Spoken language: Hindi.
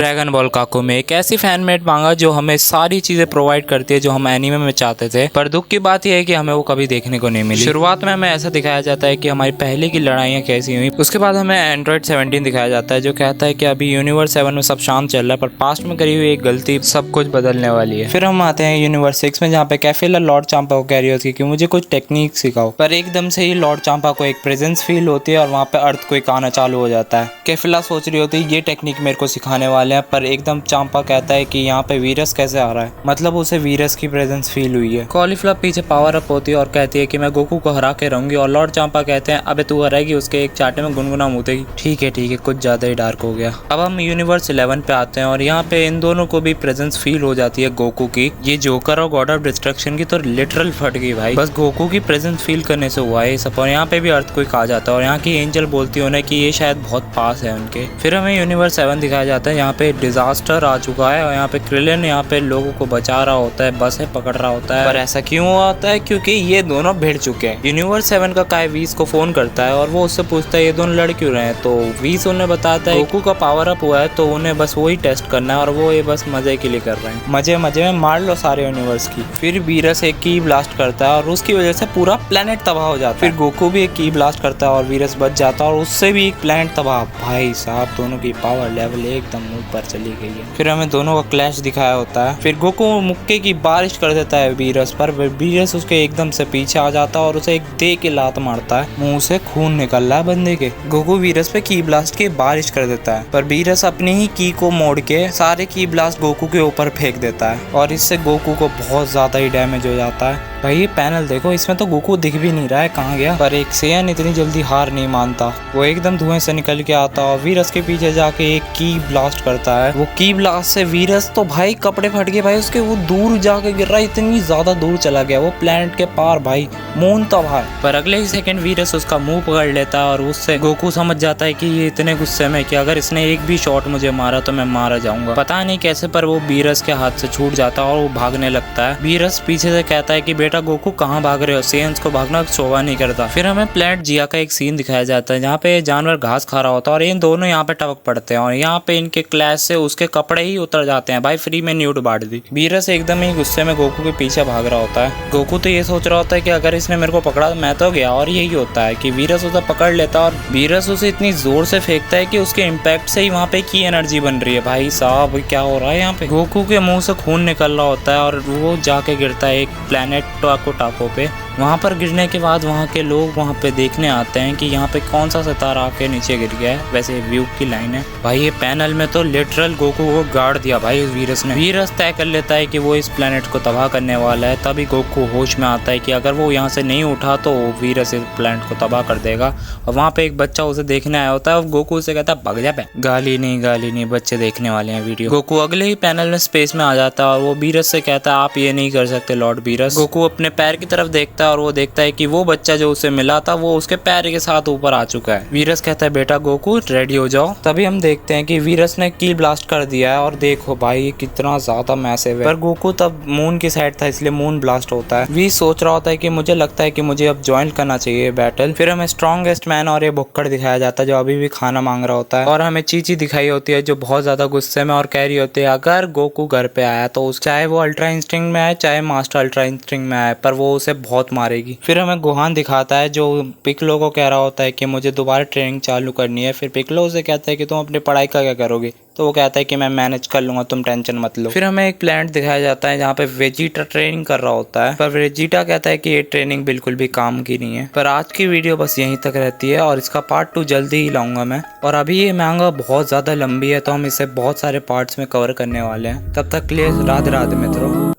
ड्रैगन बॉल काकू में एक ऐसी फैन मेड मांगा जो हमें सारी चीजें प्रोवाइड करती है जो हम एनीमे में चाहते थे, पर दुख की बात यह है कि हमें वो कभी देखने को नहीं मिली। शुरुआत में हमें ऐसा दिखाया जाता है कि हमारी पहले की लड़ाइयाँ कैसी हुई, उसके बाद हमें एंड्रॉइड 17 दिखाया जाता है जो कहता है कि अभी यूनिवर्स 7 में सब शांत चल रहा है, पर पास्ट में करी हुई एक गलती सब कुछ बदलने वाली है। फिर हम आते हैं यूनिवर्स 6 में जहाँ पे कैफेला लॉर्ड चांपा को कह रही होती है कि मुझे कुछ टेक्निक सिखाओ, पर एकदम से ही लॉर्ड चांपा को एक प्रेजेंस फील होती है और वहाँ पे अर्थ कोई आना चालू हो जाता है। कैफेला सोच रही होती है ये टेक्निक मेरे को सिखाने वाले हैं, पर एकदम चांपा कहता है कि यहाँ पे वीरस कैसे आ रहा है, मतलब उसे वीरस की प्रेजेंस फील हुई है। कॉलीफ्लावर पीछे पावर अप होती है और कहती है कि मैं गोकू को हरा के रहूंगी, और लॉर्ड चांपा कहते हैं अबे तू हराएगी, उसके एक चाटे में गुनगुना मुतेगी। ठीक है कुछ ज्यादा ही डार्क हो गया। अब हम यूनिवर्स 11 पे आते हैं और यहाँ पे इन दोनों को भी प्रेजेंस फील हो जाती है गोकू की। ये जोकर और गॉड ऑफ डिस्ट्रक्शन की तो लिटरल फट गई भाई, बस गोकू की प्रेजेंस फील करने से हुआ है सब। और यहाँ पे भी अर्थ कोई कहा जाता है और यहाँ की एंजल बोलती है उन्हें कि ये शायद बहुत पास है उनके। फिर हमें यूनिवर्स 7 दिखाया जाता है, यहाँ पे डिजास्टर आ चुका है और यहाँ पे क्रिलिन यहाँ पे लोगों को बचा रहा होता है, बस है पकड़ रहा होता है। पर ऐसा क्यों होता है? क्योंकि ये दोनों भिड़ चुके हैं। यूनिवर्स 7 का काय वीस को फोन करता है और वो उससे पूछता है ये दोनों लड़ क्यों रहे हैं, तो वीस उन्हें बताता है गोकू का पावर अप हुआ है तो उन्हें बस वही टेस्ट करना है और वो ये बस मजे के लिए कर रहे हैं। मजे में मार लो सारे यूनिवर्स की। फिर वीरस एक की ब्लास्ट करता है और उसकी वजह से पूरा प्लेनेट तबाह हो जाता है। फिर गोकू भी एक की ब्लास्ट करता है और वीरस बच जाता है और उससे भी एक प्लेनेट तबाह। भाई साहब दोनों की पावर लेवल एकदम ऊपर चली गई है। फिर हमें दोनों का क्लैश दिखाया होता है। फिर गोकू मुक्के की बारिश कर देता है वीरस पर, वीरस उसके एकदम से पीछे आ जाता है और उसे एक दे के लात मारता है, मुंह से खून निकल रहा है बंदे के। गोकू वीरस पे की ब्लास्ट की बारिश कर देता है, पर वीरस अपनी ही की को मोड़ के सारे की ब्लास्ट गोकू के ऊपर फेंक देता है और इससे गोकू को बहुत ज्यादा ही डैमेज हो जाता है। भाई ये पैनल देखो, इसमें तो गोकू दिख भी नहीं रहा है कहाँ गया। पर एक सेयन इतनी जल्दी हार नहीं मानता, वो एकदम धुएं से निकल के आता और वीरस के पीछे जाके एक की ब्लास्ट करता है। वो की ब्लास्ट से वीरस तो भाई कपड़े फट गए भाई उसके, वो दूर जाके गिर रहा है, इतनी ज्यादा दूर चला गया वो प्लेनेट के पार भाई, मून तबाह। पर अगले ही सेकंड वीरस उसका मुंह पकड़ लेता है और उससे गोकू समझ जाता है कि ये इतने गुस्से में कि अगर इसने एक भी शॉट मुझे मारा तो मैं मारा जाऊंगा। पता नहीं कैसे पर वो वीरस के हाथ से छूट जाता है और वो भागने लगता है। वीरस पीछे से कहता है कि बेटा गोकू कहाँ भाग रहे हो, सेयंस को भागना शोभा नहीं करता। फिर हमें प्लेनेट जिया का एक सीन दिखाया जाता है जहाँ पे जानवर घास खा रहा होता है और इन दोनों यहाँ पे टपक पड़ते हैं और यहाँ पे इनके क्लैश से उसके कपड़े ही उतर जाते हैं भाई, फ्री में न्यूड बांट दी। वीरस एकदम ही गुस्से में गोकू के पीछे भाग रहा होता है। गोकू तो ये सोच रहा होता है कि अगर इसने मेरे को पकड़ा मैं तो गया, और यही होता है कि वीरस उसे पकड़ लेता और वीरस उसे इतनी जोर से फेंकता है कि उसके इम्पैक्ट से ही वहाँ पे की एनर्जी बन रही है। भाई साहब क्या हो रहा है यहाँ पे? गोकू के मुंह से खून निकल रहा होता है और वो जाके गिरता है एक प्लेनेट टाको पे। वहाँ पर गिरने के बाद वहाँ के लोग वहाँ पे देखने आते हैं कि यहाँ पे कौन सा सितारा आके नीचे गिर गया है। वैसे व्यू की लाइन है भाई, ये पैनल में तो लिटरल गोकू को गाड़ दिया भाई वीरस ने। वीरस तय कर लेता है कि वो इस प्लेनेट को तबाह करने वाला है, तभी गोकू होश में आता है कि अगर वो यहाँ से नहीं उठा तो वीरस इस प्लेनेट को तबाह कर देगा। और वहाँ पे एक बच्चा उसे देखने आया होता है और गोकू उसे कहता है भाग जा पे। गाली नहीं बच्चे देखने वाले हैं वीडियो। गोकू अगले ही पैनल में स्पेस में आ जाता है और वो वीरस से कहता है आप ये नहीं कर सकते लॉर्ड वीरस। गोकू अपने पैर की तरफ देखता है और वो देखता है कि वो बच्चा जो उसे मिला था वो उसके पैर के साथ ऊपर आ चुका है। वीरस कहता है बेटा गोकू रेडी हो जाओ। तभी हम देखते हैं कि वीरस ने की ब्लास्ट कर दिया है और देखो भाई कितना ज्यादा मैसिव है। पर गोकू तब मून की साइड था इसलिए मून ब्लास्ट होता है। वी सोच रहा होता है कि मुझे लगता है कि मुझे अब ज्वाइन करना चाहिए बैटल। फिर हमें स्ट्रॉन्गेस्ट मैन और ये बुक्कड़ दिखाया जाता है जो अभी भी खाना मांग रहा होता है, और हमें चीची दिखाई होती है जो बहुत ज्यादा गुस्से में और कह रही होती है अगर गोकू घर पे आया तो चाहे वो अल्ट्रा इंस्टिंक्ट में आए चाहे मास्टर अल्ट्रा इंस्टिंक्ट में आए, पर वो उसे बहुत मारेगी। फिर हमें गोहान दिखाता है जो पिकलो को कह रहा होता है कि मुझे दोबारा ट्रेनिंग चालू करनी है। फिर पिकलो उसे कहता है कि तुम अपनी पढ़ाई का क्या करोगे, तो वो कहता है कि मैं मैनेज कर लूंगा, तुम टेंशन मत लो। फिर हमें एक प्लेनेट दिखाया जाता है जहाँ पे वेजिटा ट्रेनिंग कर रहा होता है, पर वेजिटा कहता है कि ये ट्रेनिंग बिल्कुल भी काम की नहीं है। पर आज की वीडियो बस यहीं तक रहती है और इसका पार्ट 2 जल्दी ही लाऊंगा मैं। और अभी ये मांगा बहुत ज्यादा लंबी है तो हम इसे बहुत सारे पार्ट्स में कवर करने वाले हैं। तब तक के लिए राधे राधे मित्रों।